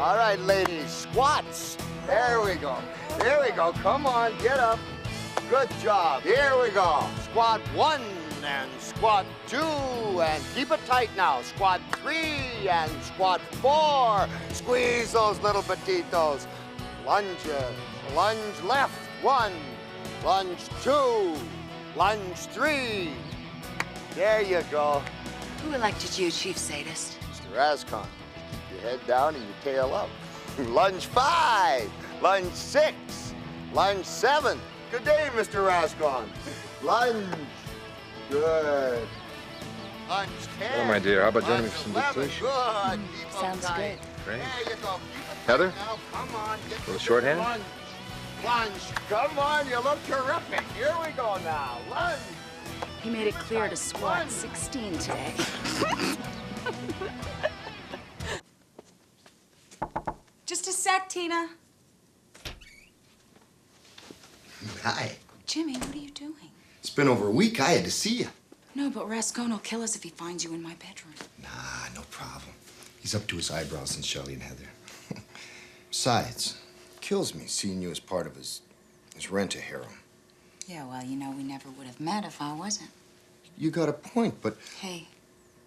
All right, ladies, squats. There we go. There we go. Come on, get up. Good job. Here we go. Squat 1 and squat 2, and keep it tight now. Squat 3 and squat 4. Squeeze those little petitos. Lunges. Lunge left 1. Lunge 2. Lunge 3. There you go. Who elected you chief sadist? Mr. Rascon. Your head down and your tail up. Lunge 5. Lunge 6. Lunge 7. Good day, Mr. Rascon. Lunge. Good. Lunge 10. Oh, my dear, how about joining me for some 11. dictation? Good. Sounds good. Great. There you go. Heather? Now, come on. Get Little shorthand? Lunge. Lunge. Come on, you look terrific. Here we go now. Lunge. He made it clear to squat 16 today. Just a sec, Tina. Hi. Jimmy, what are you doing? It's been over a week. I had to see you. No, but Rascon will kill us if he finds you in my bedroom. Nah, no problem. He's up to his eyebrows since Shelley and Heather. Besides, it kills me seeing you as part of his rent-a-harem. Yeah, well, you know, we never would have met if I wasn't. You got a point, but... Hey,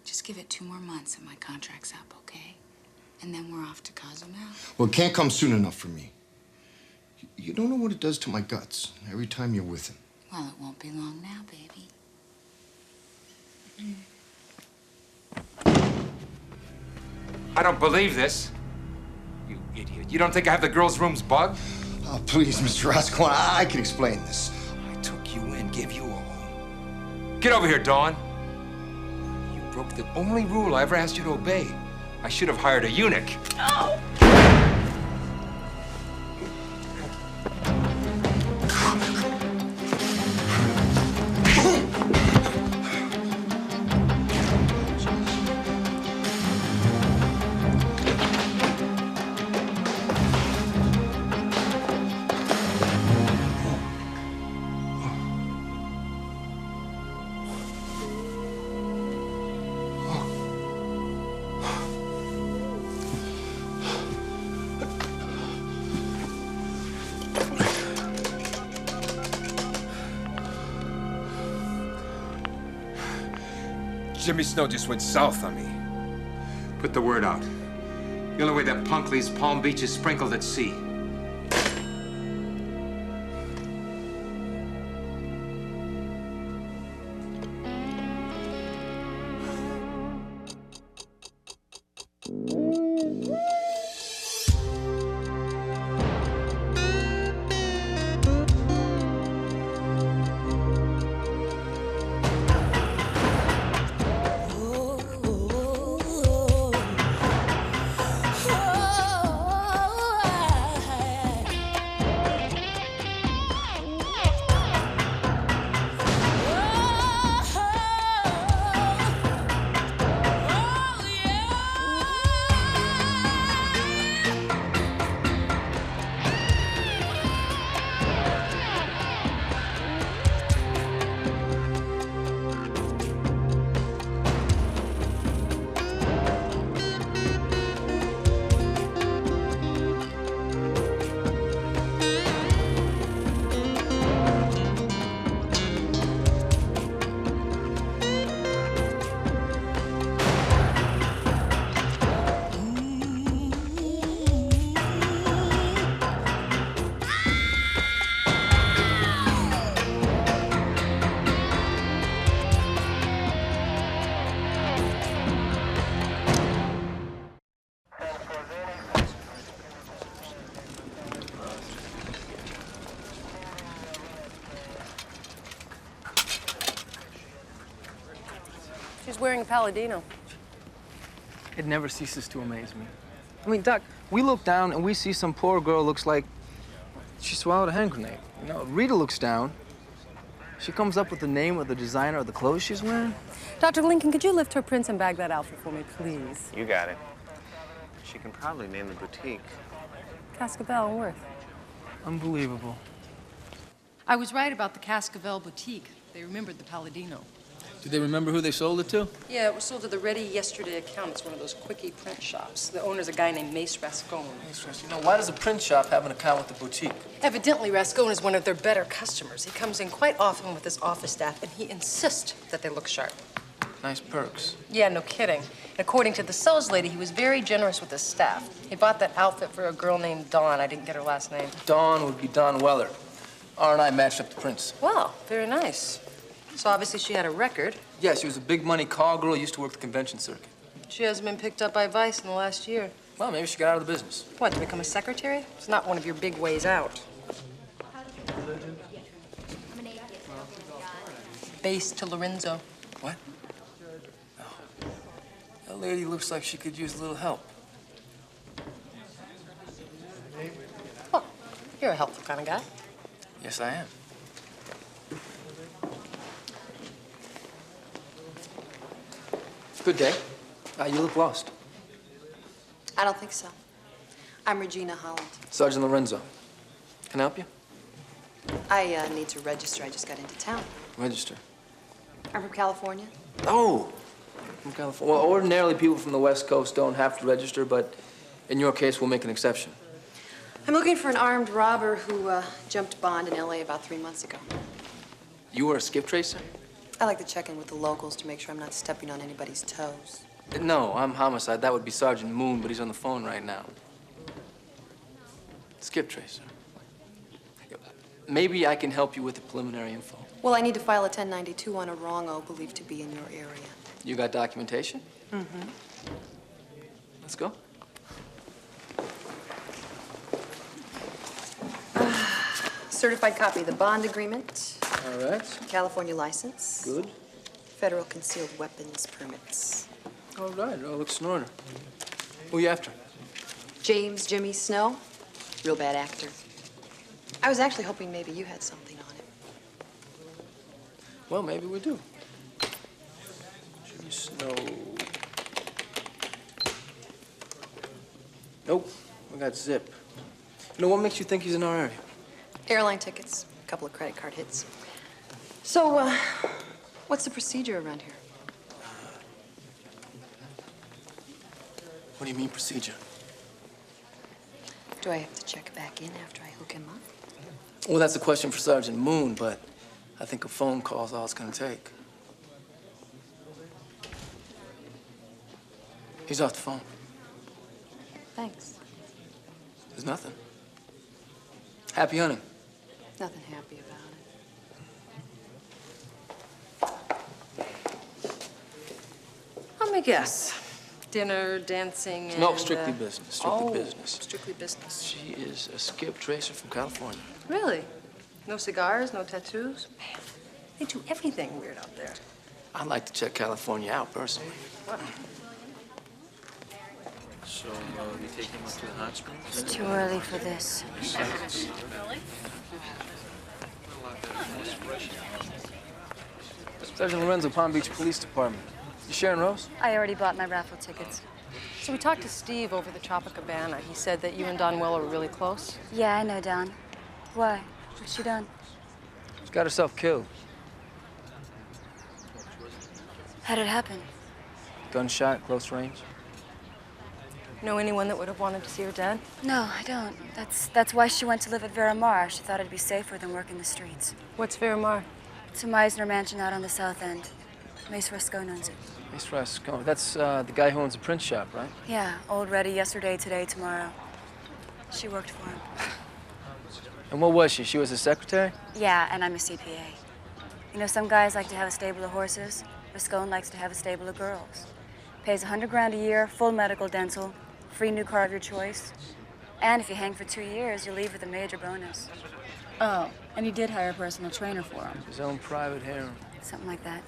just give it 2 more months and my contract's up, okay? And then we're off to Cozumel. Well, it can't come soon enough for me. You don't know what it does to my guts every time you're with him. Well, it won't be long now, baby. I don't believe this. You idiot. You don't think I have the girls' rooms bugged? Oh, please, Mr. Rascon, I can explain this. I took you in, gave you a home. Get over here, Dawn. You broke the only rule I ever asked you to obey. I should have hired a eunuch. No! Jimmy Snow just went south on me. Put the word out. The only way that punk leaves Palm Beach is sprinkled at sea. She's wearing a Palladino. It never ceases to amaze me. I mean, Doc, we look down and we see some poor girl looks like she swallowed a hand grenade. You know, Rita looks down. She comes up with the name of the designer of the clothes she's wearing. Dr. Lincoln, could you lift her prints and bag that outfit for me, please? You got it. She can probably name the boutique. Cascabel and Worth. Unbelievable. I was right about the Cascabel boutique. They remembered the Palladino. Do they remember who they sold it to? Yeah, it was sold to the Ready Yesterday account. It's one of those quickie print shops. The owner's a guy named Mace Rascone. You know, why does a print shop have an account with the boutique? Evidently, Rascone is one of their better customers. He comes in quite often with his office staff, and he insists that they look sharp. Nice perks. Yeah, no kidding. And according to the sales lady, he was very generous with his staff. He bought that outfit for a girl named Dawn. I didn't get her last name. Dawn would be Dawn Weller. R and I matched up the prints. Wow, very nice. So obviously she had a record. Yeah, she was a big money call girl, used to work the convention circuit. She hasn't been picked up by Vice in the last year. Well, maybe she got out of the business. What, to become a secretary? It's not one of your big ways out. Base to Lorenzo. What? Oh. That lady looks like she could use a little help. Well, you're a helpful kind of guy. Yes, I am. Good day. You look lost. I don't think so. I'm Regina Holland. Sergeant Lorenzo. Can I help you? I need to register. I just got into town. Register. I'm from California. Oh, from California. Well, ordinarily people from the West Coast don't have to register, but in your case, we'll make an exception. I'm looking for an armed robber who jumped bond in L.A. about 3 months ago. You were a skip tracer? I like to check in with the locals to make sure I'm not stepping on anybody's toes. No, I'm homicide. That would be Sergeant Moon, but he's on the phone right now. Skip tracer. Maybe I can help you with the preliminary info. Well, I need to file a 1092 on a wrong-o believed to be in your area. You got documentation? Mm-hmm. Let's go. Certified copy of the bond agreement. All right. California license. Good. Federal concealed weapons permits. All right. All looks in order. Who you after? James Jimmy Snow. Real bad actor. I was actually hoping maybe you had something on him. Well, maybe we do. Jimmy Snow. Nope. We got Zip. You know, what makes you think he's in our area? Airline tickets, a couple of credit card hits. So, what's the procedure around here? What do you mean, procedure? Do I have to check back in after I hook him up? Well, that's a question for Sergeant Moon, but I think a phone call's all it's gonna take. He's off the phone. Thanks. There's nothing. Happy hunting. Nothing happy about it. Let me guess. Dinner, dancing, and... No, strictly business. Strictly business. Strictly business. She is a skip tracer from California. Really? No cigars, no tattoos? Man, they do everything weird out there. I'd like to check California out, personally. What? So, you take him up to the hot springs? It's too early for this. Sergeant Lorenzo, Palm Beach Police Department. You sharing Rose? I already bought my raffle tickets. So we talked to Steve over the Tropicabana. He said that you and Don Weller were really close. Yeah, I know, Don. Why? What's she done? She got herself killed. How'd it happen? Gunshot, close range. Know anyone that would have wanted to see her dead? No, I don't. That's why she went to live at Veramar. She thought it'd be safer than working the streets. What's Veramar? It's a Meisner mansion out on the south end. Mace Rascone owns it. Mace Rascone. That's the guy who owns the print shop, right? Yeah, old Ready, yesterday, today, tomorrow. She worked for him. And what was she? She was a secretary? Yeah, and I'm a CPA. You know, some guys like to have a stable of horses. Rascone likes to have a stable of girls. Pays $100 grand a year, full medical, dental, free new car of your choice. And if you hang for 2 years, you leave with a major bonus. Oh, and he did hire a personal trainer for him. His own private harem. Something like that.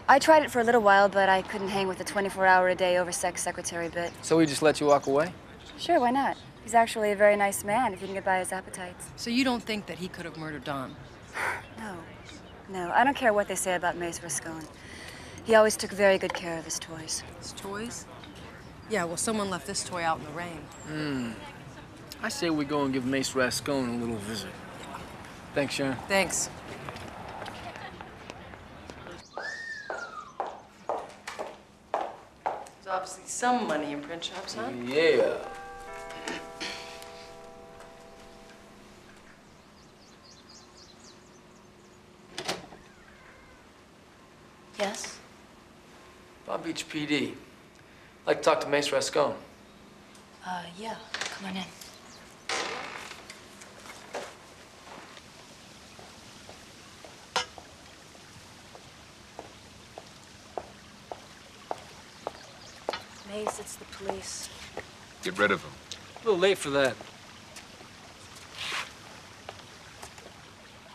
I tried it for a little while, but I couldn't hang with the 24-hour-a-day oversex secretary bit. So he just let you walk away? Sure, why not? He's actually a very nice man if you can get by his appetites. So you don't think that he could have murdered Don? No, I don't care what they say about Mace Rascone. He always took very good care of his toys. His toys? Yeah, well, someone left this toy out in the rain. I say we go and give Mace Rascone a little visit. Thanks, Sharon. Thanks. There's obviously some money in print shops, huh? Yeah. Yes? Palm Beach PD. I'd like to talk to Mace Rascone. Yeah. Come on in. Mace, it's the police. Get rid of him. A little late for that.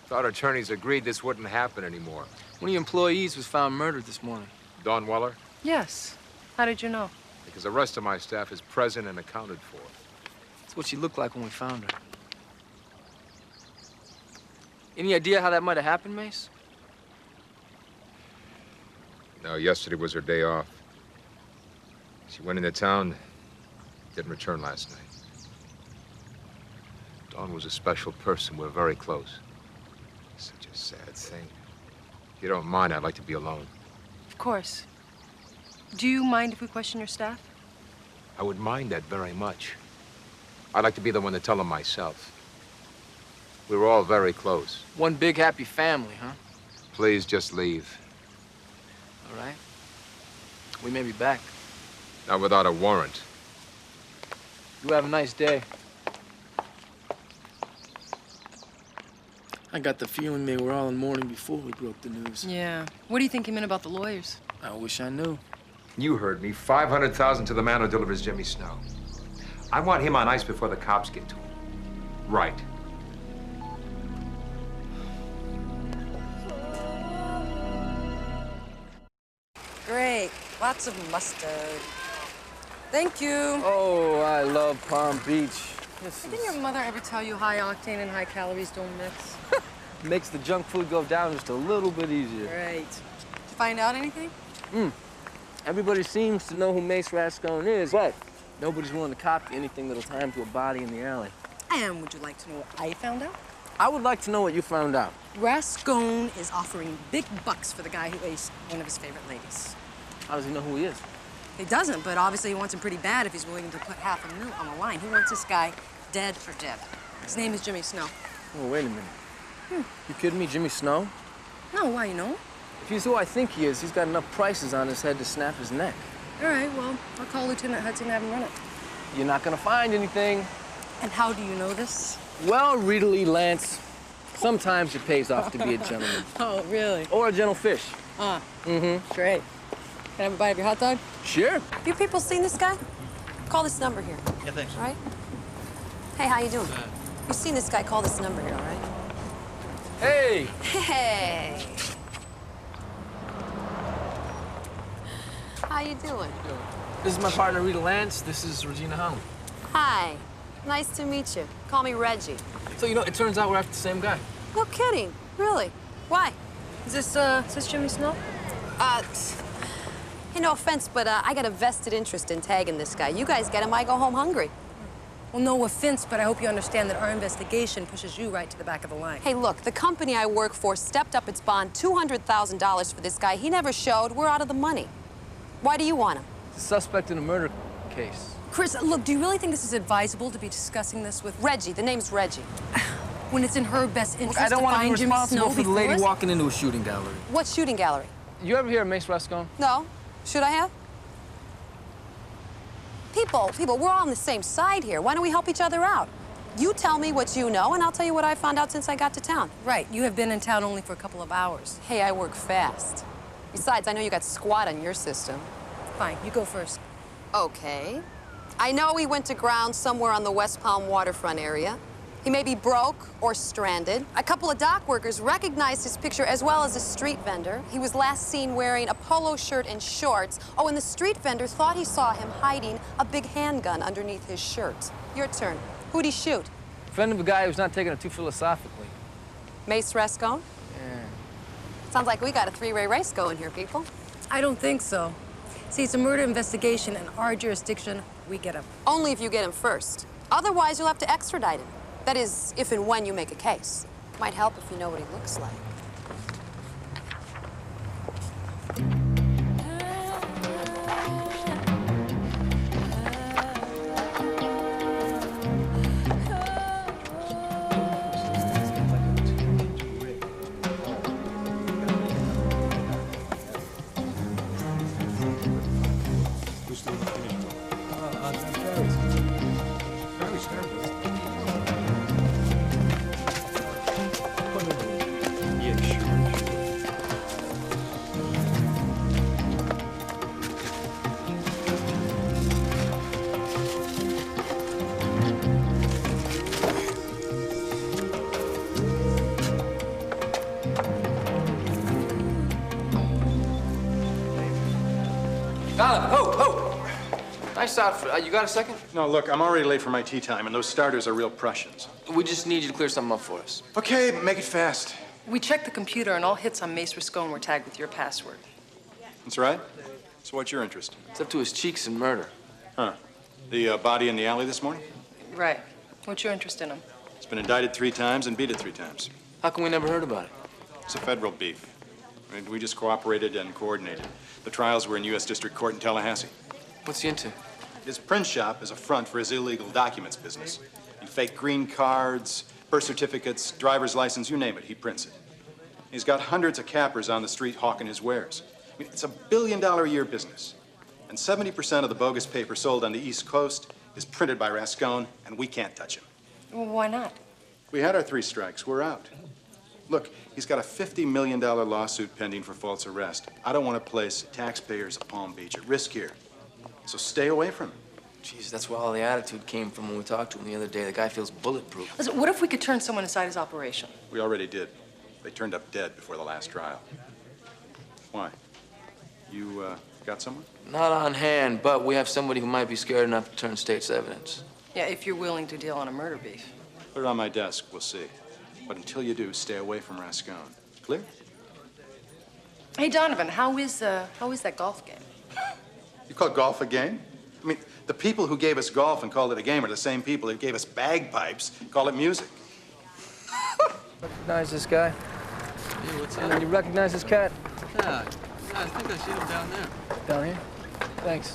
Thought attorneys agreed this wouldn't happen anymore. One of your employees was found murdered this morning. Dawn Weller? Yes. How did you know? Because the rest of my staff is present and accounted for. That's what she looked like when we found her. Any idea how that might have happened, Mace? No, yesterday was her day off. She went into town, didn't return last night. Dawn was a special person. We're very close. Such a sad thing. If you don't mind, I'd like to be alone. Of course. Do you mind if we question your staff? I would mind that very much. I'd like to be the one to tell them myself. We were all very close. One big happy family, huh? Please just leave. All right. We may be back. Not without a warrant. You have a nice day. I got the feeling they were all in mourning before we broke the news. Yeah. What do you think he meant about the lawyers? I wish I knew. You heard me. 500,000 to the man who delivers Jimmy Snow. I want him on ice before the cops get to him. Right. Great. Lots of mustard. Thank you. Oh, I love Palm Beach. Didn't your mother ever tell you high octane and high calories don't mix? Makes the junk food go down just a little bit easier. Right. Did you find out anything? Everybody seems to know who Mace Rascone is, but nobody's willing to copy anything that'll tie him to a body in the alley. And would you like to know what I found out? I would like to know what you found out. Rascone is offering big bucks for the guy who aced one of his favorite ladies. How does he know who he is? He doesn't, but obviously he wants him pretty bad if he's willing to put $500,000 on the line. He wants this guy dead or dead. His name is Jimmy Snow. Oh, wait a minute. You kidding me, Jimmy Snow? No, why, you know? If he's who I think he is, he's got enough prices on his head to snap his neck. All right, well, I'll call Lieutenant Hudson and have him run it. You're not gonna find anything. And how do you know this? Well, Rita Lee Lance, sometimes it pays off to be a gentleman. Oh, really? Or a gentle fish. Great. Can I have a bite of your hot dog? Sure. Have you people seen this guy? Call this number here. Yeah, thanks. All right? Hey, how you doing? You've seen this guy, call this number here, all right? Hey! Hey! How you doing? This is my partner, Rita Lance. This is Regina Holland. Hi. Nice to meet you. Call me Reggie. So, you know, it turns out we're after the same guy. No kidding. Really? Why? Is this Jimmy Snow? Hey, no offense, but I got a vested interest in tagging this guy. You guys get him, I go home hungry. Well, no offense, but I hope you understand that our investigation pushes you right to the back of the line. Hey, look, the company I work for stepped up its bond $200,000 for this guy. He never showed. We're out of the money. Why do you want him? He's a suspect in a murder case. Chris, look, do you really think this is advisable to be discussing this with Reggie. The name's Reggie. when it's in her best interest I don't to want to be find Jimmy responsible Snow for the lady before us? walking into a shooting gallery. What shooting gallery? You ever hear of Mace Rascone? No. Should I have? People, we're all on the same side here. Why don't we help each other out? You tell me what you know, and I'll tell you what I found out since I got to town. Right, you have been in town only for a couple of hours. Hey, I work fast. Besides, I know you got squat on your system. Fine, you go first. Okay. I know he went to ground somewhere on the West Palm waterfront area. He may be broke or stranded. A couple of dock workers recognized his picture as well as a street vendor. He was last seen wearing a polo shirt and shorts. Oh, and the street vendor thought he saw him hiding a big handgun underneath his shirt. Your turn. Who'd he shoot? Friend of a guy who's not taking it too philosophically. Mace Rascone? Yeah. Sounds like we got a three-way race going here, people. I don't think so. See, it's a murder investigation, and our jurisdiction, we get him. Only if you get him first. Otherwise, you'll have to extradite him. That is, if and when you make a case. Might help if you know what he looks like. Nice outfit. You got a second? No, look, I'm already late for my tea time, and those starters are real Prussians. We just need you to clear something up for us. Okay, make it fast. We checked the computer, and all hits on Mace Riscone were tagged with your password. That's right. So what's your interest? It's up to his cheeks in murder. Huh. The body in the alley this morning? Right. What's your interest in him? It's been indicted 3 times and beat it 3 times. How come we never heard about it? It's a federal beef. I mean, we just cooperated and coordinated. The trials were in U.S. District Court in Tallahassee. What's he into? His print shop is a front for his illegal documents business. He fake green cards, birth certificates, driver's license, you name it, he prints it. He's got hundreds of cappers on the street hawking his wares. I mean, it's a $1 billion a year business. And 70% of the bogus paper sold on the East Coast is printed by Rascone, and we can't touch him. Well, why not? We had our 3 strikes. We're out. Look, he's got a $50 million lawsuit pending for false arrest. I don't want to place taxpayers of Palm Beach at risk here. So stay away from him. Jeez, that's where all the attitude came from when we talked to him the other day. The guy feels bulletproof. Listen, what if we could turn someone inside his operation? We already did. They turned up dead before the last trial. Why? You, got someone? Not on hand, but we have somebody who might be scared enough to turn state's evidence. Yeah, if you're willing to deal on a murder beef. Put it on my desk. We'll see. But until you do, stay away from Rascone. Clear? Hey, Donovan, how is that golf game? You call golf a game? I mean, the people who gave us golf and called it a game are the same people that gave us bagpipes and call it music. Recognize this guy? Hey, what's up? You recognize this cat? Yeah, I think I see him down there. Down here? Thanks.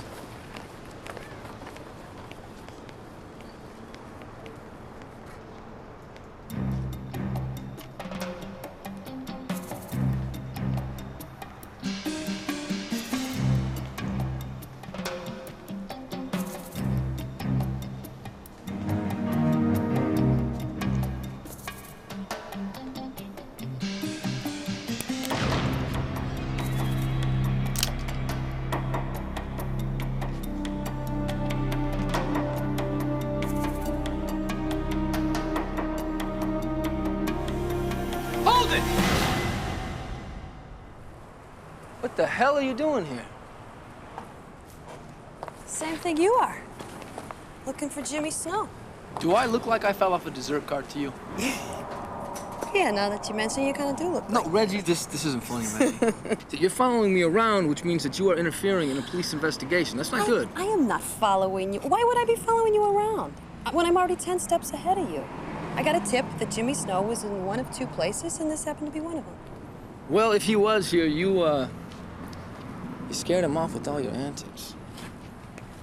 What the hell are you doing here? Same thing you are. Looking for Jimmy Snow. Do I look like I fell off a dessert cart to you? Yeah, now that you mention it, you kind of do look No, like Reggie, this isn't funny, Reggie. You're following me around, which means that you are interfering in a police investigation. That's not good. I am not following you. Why would I be following you around when I'm already 10 steps ahead of you? I got a tip that Jimmy Snow was in one of 2 places, and this happened to be one of them. Well, if he was here, you scared him off with all your antics.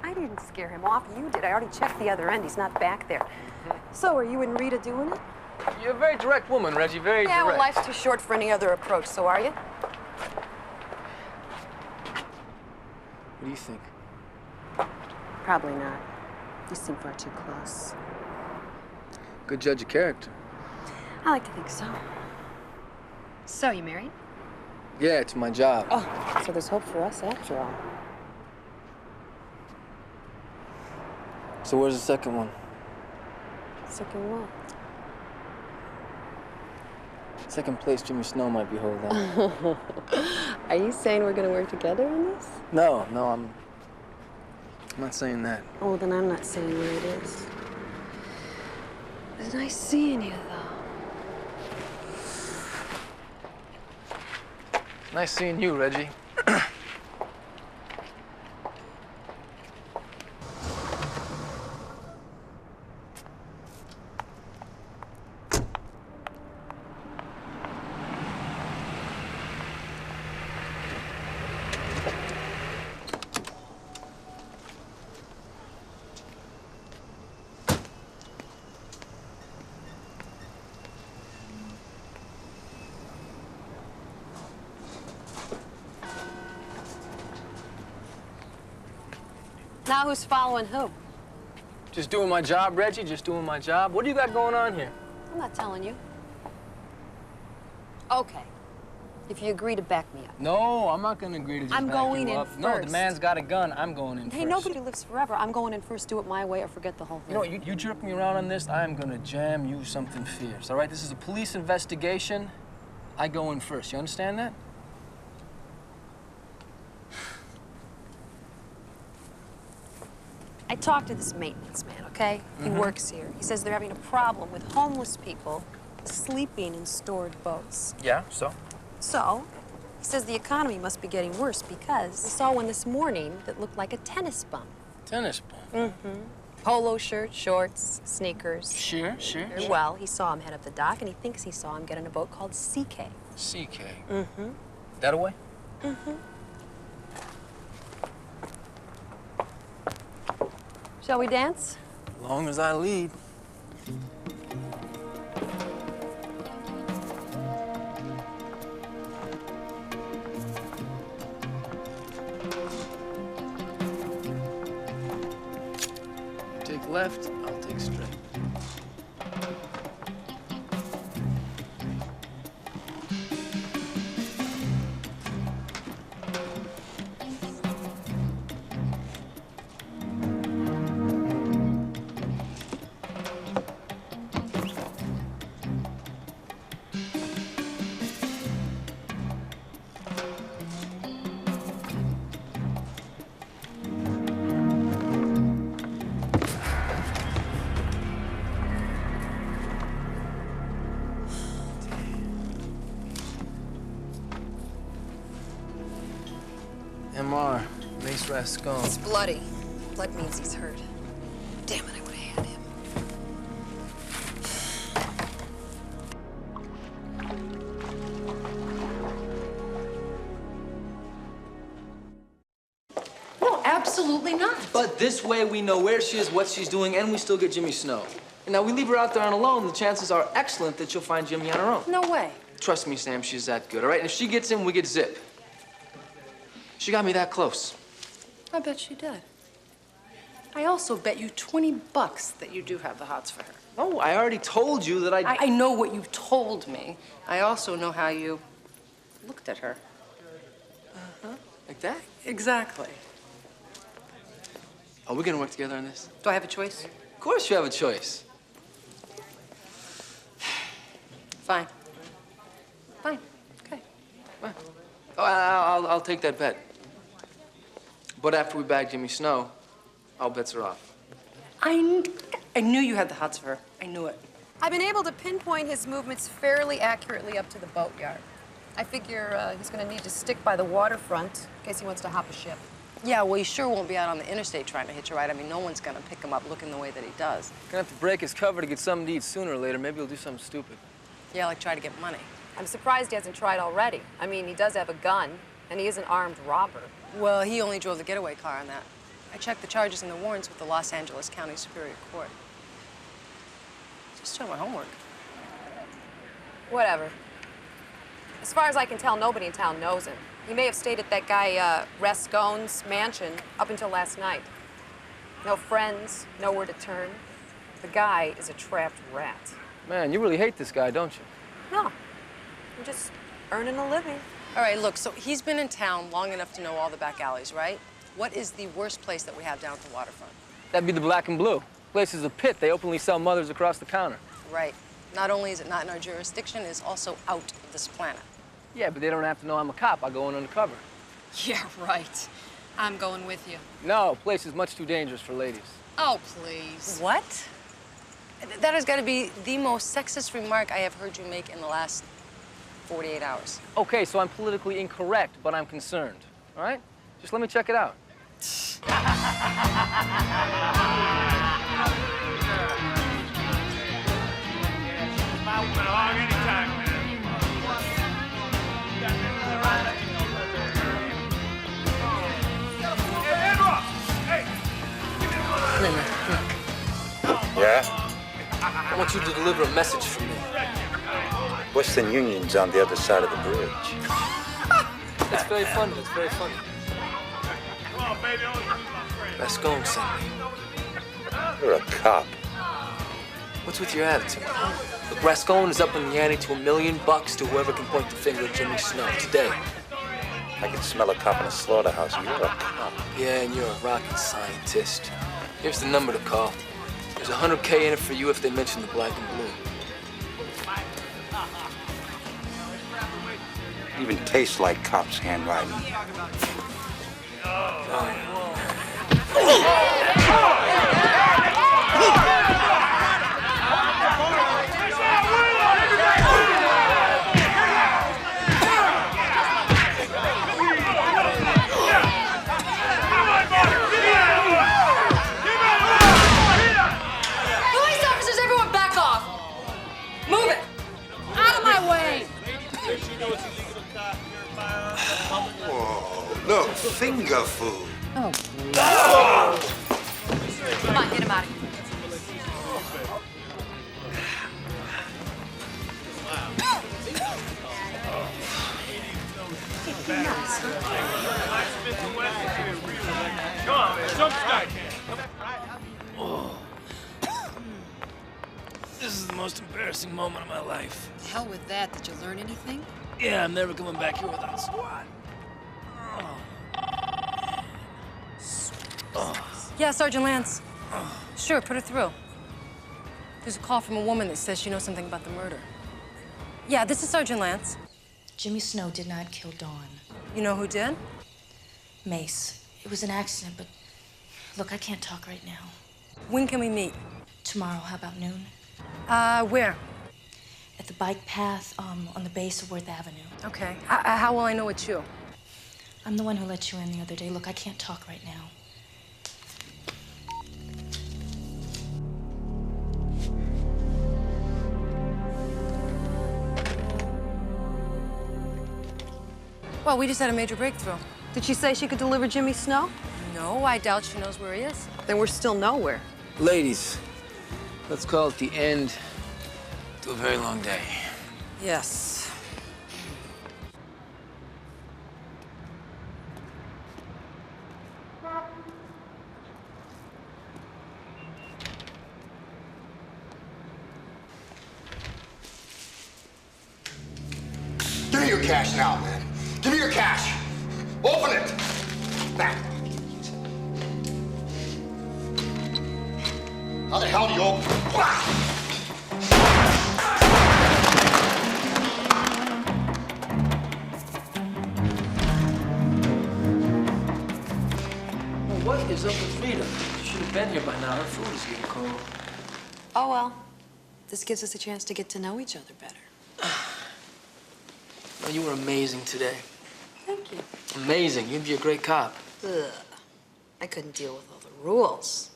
I didn't scare him off. You did. I already checked the other end. He's not back there. So, are you and Rita doing it? You're a very direct woman, Reggie, very Yeah, direct. well, life's too short for any other approach, so are you? What do you think? Probably not. You seem far too close. Good judge of character. I like to think so. So, you married? Yeah, it's my job. Oh, so there's hope for us after all. So where's the second one? Second what? Second place Jimmy Snow might be holding on. Are you saying we're gonna work together on this? No, I'm not saying that. Oh, then I'm not saying where it is. It's nice seeing you, though. Nice seeing you, Reggie. Now who's following who? Just doing my job, Reggie, just doing my job. What do you got going on here? I'm not telling you. Okay. If you agree to back me up. No, I'm not gonna agree to just I'm back going you in up. No, the first. man's got a gun. I'm going in first. Hey, nobody lives forever. I'm going in first. Do it my way or forget the whole thing. You know what, you jerk me around on this, I am gonna jam you something fierce, all right? This is a police investigation. I go in first. You understand that? I talked to this maintenance man, okay? He works here. He says they're having a problem with homeless people sleeping in stored boats. Yeah, so? So, he says the economy must be getting worse because we saw one this morning that looked like a tennis bum. Tennis ball? Mm-hmm. Polo shirt, shorts, sneakers. Sure. Well, he saw him head up the dock, and he thinks he saw him get on a boat called CK. CK? Mm-hmm. That away? Mm-hmm. Shall we dance? Long as I lead. Take left, I'll take straight. MR, Mace Rascon. It's bloody. Blood means he's hurt. Damn it, I would have had him. No, absolutely not. But this way we know where she is, what she's doing, and we still get Jimmy Snow. And now we leave her out there on alone, the chances are excellent that she'll find Jimmy on her own. No way. Trust me, Sam, she's that good, all right? And if she gets him, we get Zip. She got me that close. I bet she did. I also bet you $20 that you do have the hots for her. No, I already told you that I know what you've told me. I also know how you looked at her. Like that? Exactly. Are we gonna work together on this? Do I have a choice? Of course you have a choice. Fine. Fine. Okay. Fine. Oh, I'll take that bet. But after we bag Jimmy Snow, all bets are off. I knew you had the hots for her. I knew it. I've been able to pinpoint his movements fairly accurately up to the boatyard. I figure he's going to need to stick by the waterfront in case he wants to hop a ship. Yeah, well, he sure won't be out on the interstate trying to hitch a ride. I mean, no one's gonna pick him up looking the way that he does. Gonna have to break his cover to get something to eat sooner or later. Maybe he'll do something stupid. Yeah, like try to get money. I'm surprised he hasn't tried already. I mean, he does have a gun, and he is an armed robber. Well, he only drove the getaway car on that. I checked the charges and the warrants with the Los Angeles County Superior Court. Just doing my homework. Whatever. As far as I can tell, nobody in town knows him. He may have stayed at that guy Rascon's mansion up until last night. No friends, nowhere to turn. The guy is a trapped rat. Man, you really hate this guy, don't you? No, I'm just earning a living. All right, look, so he's been in town long enough to know all the back alleys, right? What is the worst place that we have down at the waterfront? That'd be the Black and Blue. Place is a pit. They openly sell mothers across the counter. Right. Not only is it not in our jurisdiction, it's also out of this planet. Yeah, but they don't have to know I'm a cop. I go in undercover. Yeah, right. I'm going with you. No, place is much too dangerous for ladies. Oh, please. What? That has got to be the most sexist remark I have heard you make in the last 48 hours. Okay, so I'm politically incorrect, but I'm concerned. All right? Just let me check it out. Yeah? I want you to deliver a message for me. Western Union's on the other side of the bridge. That's very funny. That's very funny. Rascon sent me. You're a cop. What's with your attitude? Look, Rascon is up in the ante to $1 million to whoever can point the finger at Jimmy Snow today. I can smell a cop in a slaughterhouse. You're a cop. Yeah, and you're a rocket scientist. Here's the number to call. There's $100K in it for you if they mention the Black and Blue. Even tastes like cops' handwriting. Oh. finger food. Oh, please. Come on, get him out of here. Come on, jump start. This is the most embarrassing moment of my life. The hell with that. Did you learn anything? Yeah, I'm never coming back here without a squad. Yeah, Sergeant Lance. Sure, put her through. There's a call from a woman that says she knows something about the murder. Yeah, this is Sergeant Lance. Jimmy Snow did not kill Dawn. You know who did? Mace. It was an accident, but look, I can't talk right now. When can we meet? Tomorrow, how about noon? Where? At the bike path on the base of Worth Avenue. Okay. How will I know it's you? I'm the one who let you in the other day. Look, I can't talk right now. Well, we just had a major breakthrough. Did she say she could deliver Jimmy Snow? No, I doubt she knows where he is. Then we're still nowhere. Ladies, let's call it the end to a very long day. Yes. Give me your cash now, man. Give me your cash. Open it. Back. How the hell do you open it? Well, what is up with Rita? She should have been here by now. Her food is getting cold. Oh, well. This gives us a chance to get to know each other better. Well, you were amazing today. Thank you. Amazing. You'd be a great cop. Ugh. I couldn't deal with all the rules.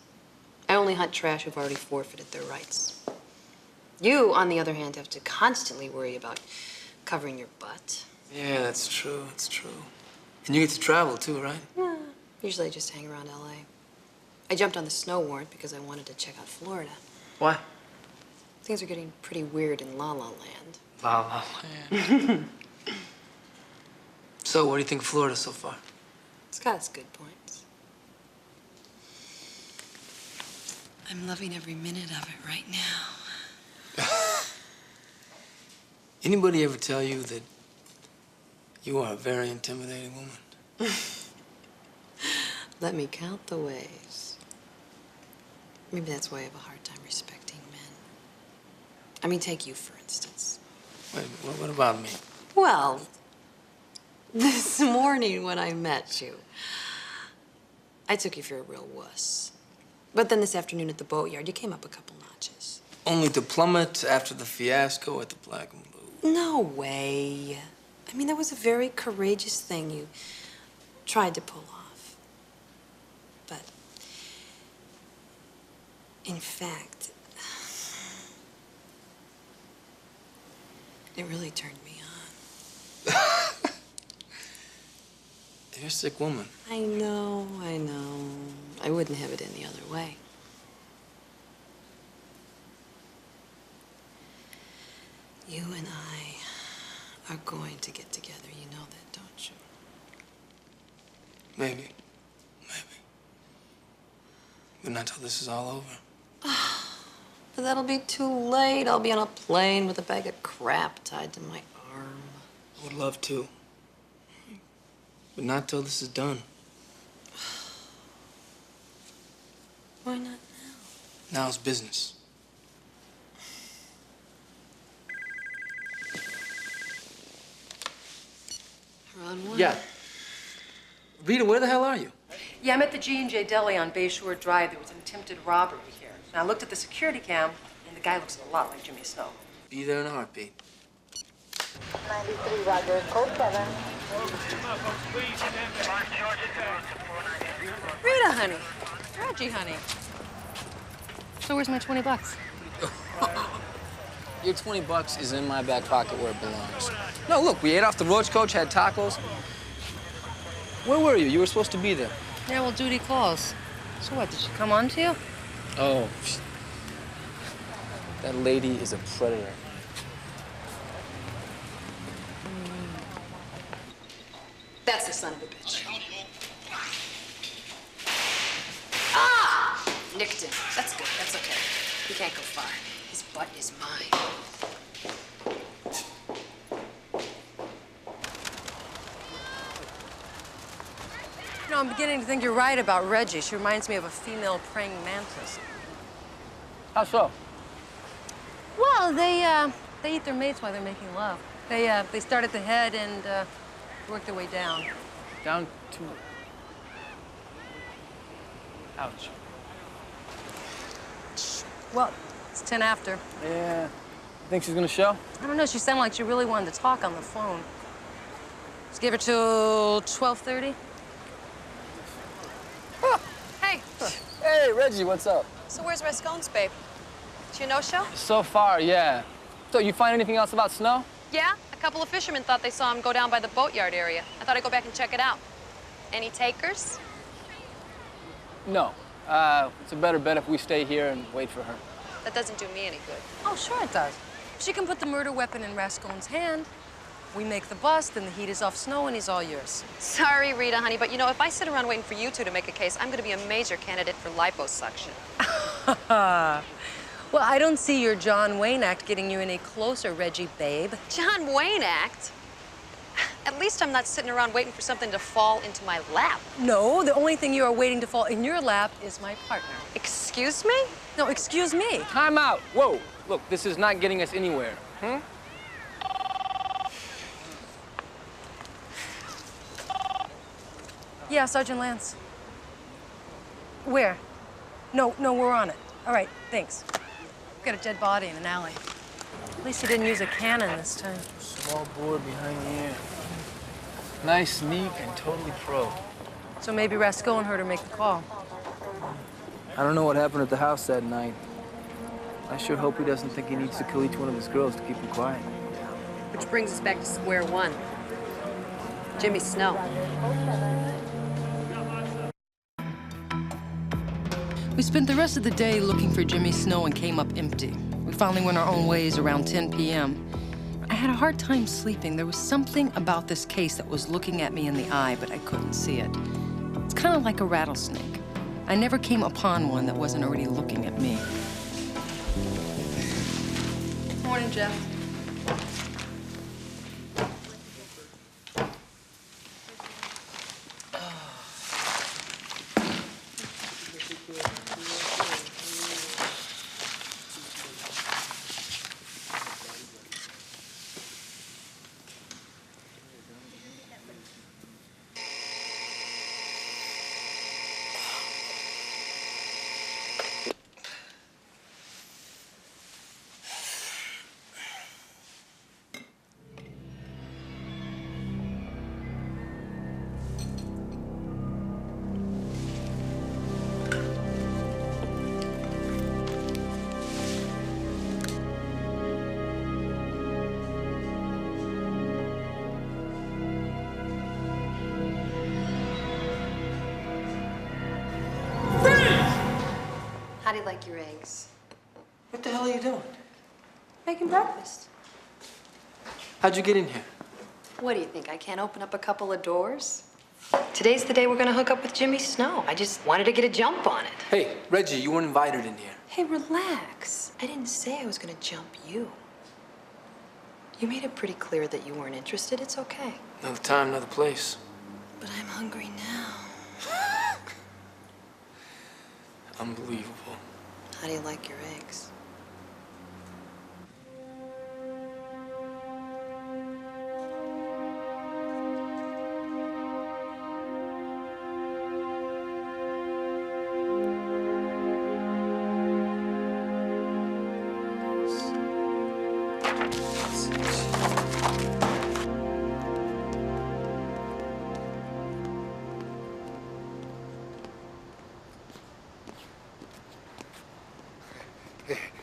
I only hunt trash who've already forfeited their rights. You, on the other hand, have to constantly worry about covering your butt. Yeah, that's true. That's true. And you get to travel, too, right? Yeah. Usually I just hang around L.A. I jumped on the snow warrant because I wanted to check out Florida. Why? Things are getting pretty weird in La La Land. La La Land. So, what do you think of Florida so far? It's got its good points. I'm loving every minute of it right now. Anybody ever tell you that you are a very intimidating woman? Let me count the ways. Maybe that's why I have a hard time respecting men. I mean, take you, for instance. Wait, what about me? Well, this morning when I met you, I took you for a real wuss. But then this afternoon at the boatyard, you came up a couple notches. Only to plummet after the fiasco at the Black and Blue. No way. I mean, that was a very courageous thing you tried to pull off. But, in fact, it really turned me on. You're a sick woman. I know, I know. I wouldn't have it any other way. You and I are going to get together. You know that, don't you? Maybe. Maybe. But not till this is all over. But that'll be too late. I'll be on a plane with a bag of crap tied to my arm. I would love to. But not till this is done. Why not now? Now's business. Round one. Yeah. Rita, where the hell are you? Yeah, I'm at the G&J Deli on Bayshore Drive. There was an attempted robbery here. And I looked at the security cam, and the guy looks a lot like Jimmy Snow. Be there in a heartbeat. 93, Roger. Code 7. Rita, honey. Reggie, honey. So where's my 20 bucks? Your 20 bucks is in my back pocket where it belongs. No, look, we ate off the Roach Coach, had tacos. Where were you? You were supposed to be there. Yeah, well, duty calls. So what, did she come on to you? Oh. That lady is a predator. That's the son of a bitch. Ah! Nicked him. That's good. That's okay. He can't go far. His butt is mine. You know, I'm beginning to think you're right about Reggie. She reminds me of a female praying mantis. How so? Well, they eat their mates while they're making love. They start at the head and work their way down. Down to... Ouch. Well, it's 10 after. Yeah. Think she's gonna show? I don't know. She sounded like she really wanted to talk on the phone. Just give her till 12:30. Hey. Hey, Reggie, what's up? So where's Rascone's babe? She a no-show? So far, yeah. So, you find anything else about Snow? Yeah. A couple of fishermen thought they saw him go down by the boatyard area. I thought I'd go back and check it out. Any takers? No. It's a better bet if we stay here and wait for her. That doesn't do me any good. Oh, sure it does. She can put the murder weapon in Rascone's hand. We make the bust, and the heat is off Snow, and he's all yours. Sorry, Rita, honey, but you know, if I sit around waiting for you two to make a case, I'm gonna be a major candidate for liposuction. Well, I don't see your John Wayne act getting you any closer, Reggie, babe. John Wayne act? At least I'm not sitting around waiting for something to fall into my lap. No, the only thing you are waiting to fall in your lap is my partner. Excuse me? No, excuse me. Time out. Whoa. Look, this is not getting us anywhere. Yeah, Sergeant Lance. Where? No, we're on it. All right, thanks. We've got a dead body in an alley. At least he didn't use a cannon this time. Small board behind the ear. Nice, neat, and totally pro. So maybe Rascone heard her make the call. I don't know what happened at the house that night. I sure hope he doesn't think he needs to kill each one of his girls to keep him quiet. Which brings us back to square one. Jimmy Snow. We spent the rest of the day looking for Jimmy Snow and came up empty. We finally went our own ways around 10 p.m. I had a hard time sleeping. There was something about this case that was looking at me in the eye, but I couldn't see it. It's kind of like a rattlesnake. I never came upon one that wasn't already looking at me. Morning, Jeff. How do you like your eggs? What the hell are you doing? Making breakfast. How'd you get in here? What do you think? I can't open up a couple of doors? Today's the day we're gonna hook up with Jimmy Snow. I just wanted to get a jump on it. Hey, Reggie, you weren't invited in here. Hey, relax. I didn't say I was gonna jump you. You made it pretty clear that you weren't interested. It's okay. Another time, another place. But I'm hungry now. Unbelievable. How do you like your eggs?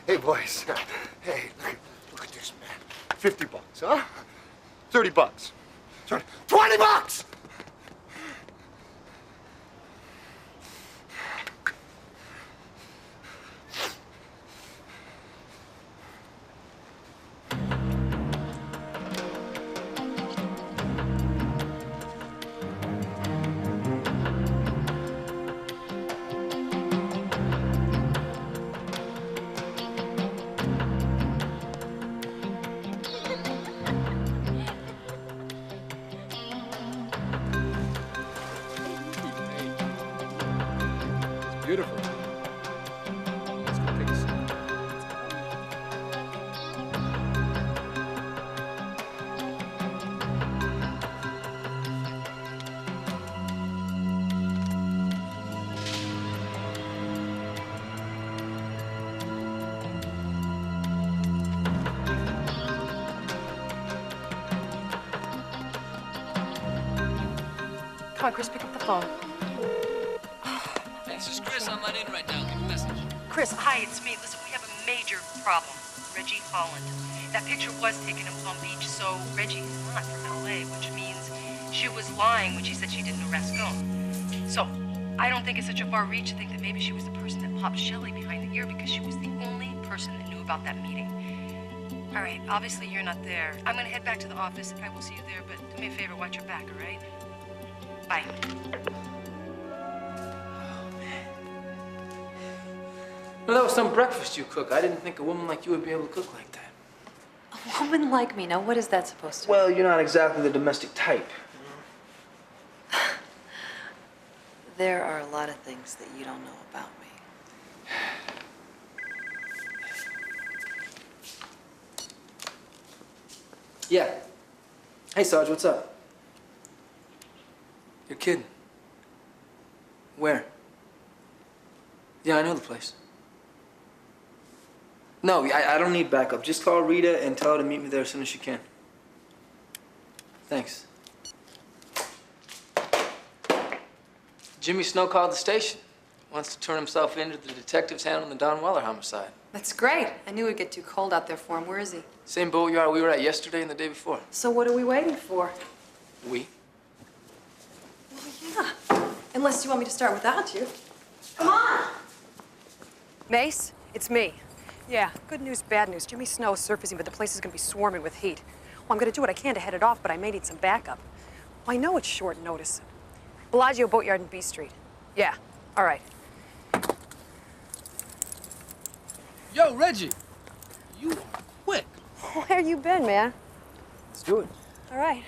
Hey, boys. Hey, look at this, man. 50 bucks, huh? 30 bucks. Sorry, 20 bucks! beautiful. Let's go take a seat. Come on, Chris, pick up the phone. This is Chris. I'm not in right now. Leave a message. Chris, hi, it's me. Listen, we have a major problem. Reggie Holland. That picture was taken in Palm Beach, so Reggie's not from L.A., which means she was lying when she said she didn't arrest Scone. So, I don't think it's such a far reach to think that maybe she was the person that popped Shelley behind the ear because she was the only person that knew about that meeting. All right, obviously you're not there. I'm gonna head back to the office. I will see you there, but do me a favor, watch your back, all right? Bye. Well, that was some breakfast you cook. I didn't think a woman like you would be able to cook like that. A woman like me? Now, what is that supposed to mean? Well, you're not exactly the domestic type. There are a lot of things that you don't know about me. Yeah. Hey, Sarge, what's up? You're kidding. Where? Yeah, I know the place. No, I don't need backup. Just call Rita and tell her to meet me there as soon as she can. Thanks. Jimmy Snow called the station. Wants to turn himself in to the detectives handling the Don Weller homicide. That's great. I knew it'd get too cold out there for him. Where is he? Same boat yard we were at yesterday and the day before. So what are we waiting for? We? Well, yeah. Unless you want me to start without you. Come on! Mace, it's me. Yeah, good news, bad news. Jimmy Snow is surfacing, but the place is gonna be swarming with heat. Well, I'm gonna do what I can to head it off, but I may need some backup. Well, I know it's short notice. Bellagio Boatyard and B Street. Yeah, all right. Yo, Reggie! You are quick. Where you been, man? Let's do it. All right.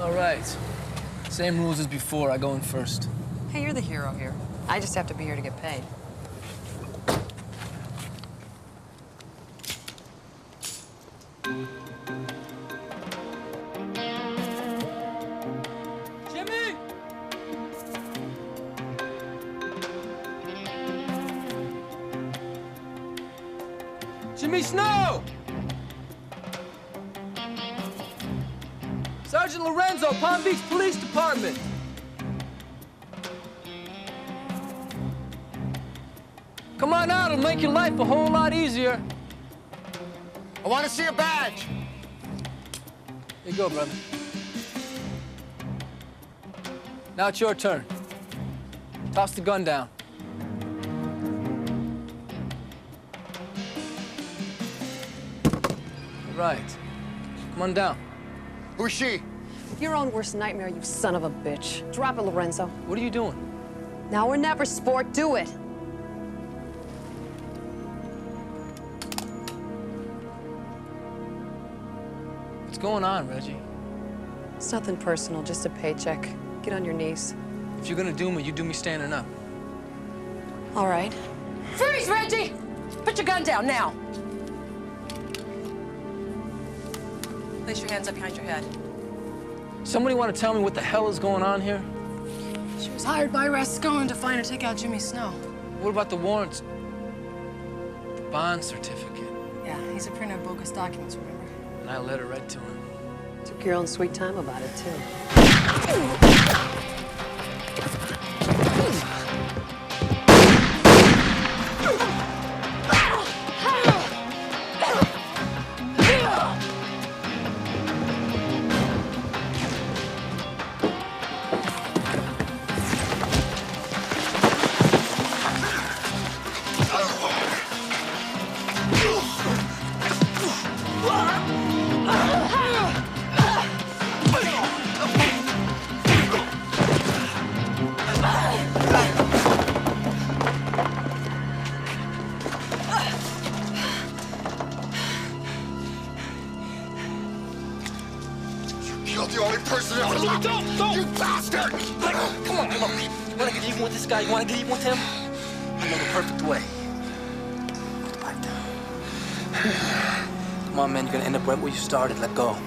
All right. Same rules as before. I go in first. Hey, you're the hero here. I just have to be here to get paid. Jimmy! Jimmy Snow! Sergeant Lorenzo, Palm Beach Police Department. Come on out, it'll make your life a whole lot easier. I want to see a badge. Here you go, brother. Now it's your turn. Toss the gun down. Right. Come on down. Who's she? Your own worst nightmare, you son of a bitch. Drop it, Lorenzo. What are you doing? Now or never, sport. Do it. What's going on, Reggie? It's nothing personal, just a paycheck. Get on your knees. If you're gonna do me, you do me standing up. All right. Freeze, Reggie! Put your gun down now. Place your hands up behind your head. Somebody want to tell me what the hell is going on here? She was hired by Rascone to find and take out Jimmy Snow. What about the warrants? The bond certificate. Yeah, he's a printer of bogus documents, remember? And I let her read to him. Took your own sweet time about it, too. this guy? You want to get even with him? I know the perfect way. Put the pipe down. Come on, man. You're gonna end up right where you started. Let go.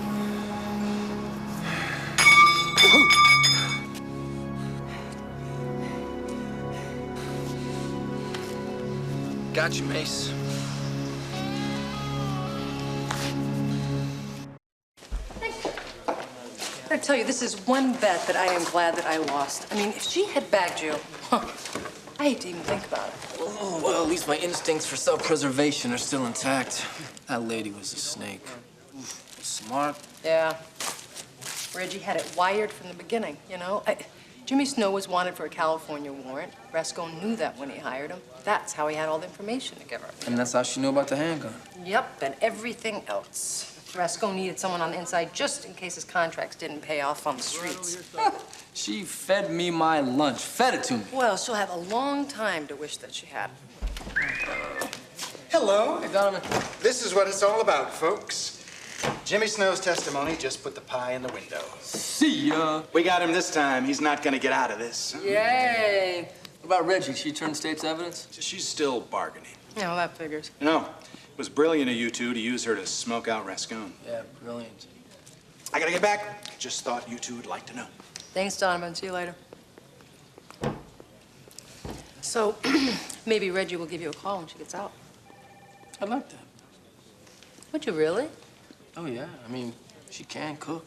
Got you, Mace. I tell you, this is one bet that I am glad that I lost. I mean, if she had bagged you, I hate to even think about it. Oh, well, at least my instincts for self-preservation are still intact. That lady was a snake. Smart. Yeah. Reggie had it wired from the beginning, you know? Jimmy Snow was wanted for a California warrant. Rascone knew that when he hired him. That's how he had all the information to give her. And that's how she knew about the handgun. Yep, and everything else. Rascone needed someone on the inside just in case his contracts didn't pay off on the streets. She fed me my lunch. Fed it to me. Well, she'll have a long time to wish that she had. Hello. Hey, Donovan. This is what it's all about, folks. Jimmy Snow's testimony just put the pie in the window. See ya. We got him this time. He's not gonna get out of this. Yay. What about Reggie? She turned state's evidence? She's still bargaining. Yeah, well, that figures. You know, it was brilliant of you two to use her to smoke out Rascone. Yeah, brilliant. I gotta get back. Just thought you two would like to know. Thanks, Donovan. See you later. So, maybe Reggie will give you a call when she gets out. I like that. Would you really? Oh, yeah. I mean, she can cook.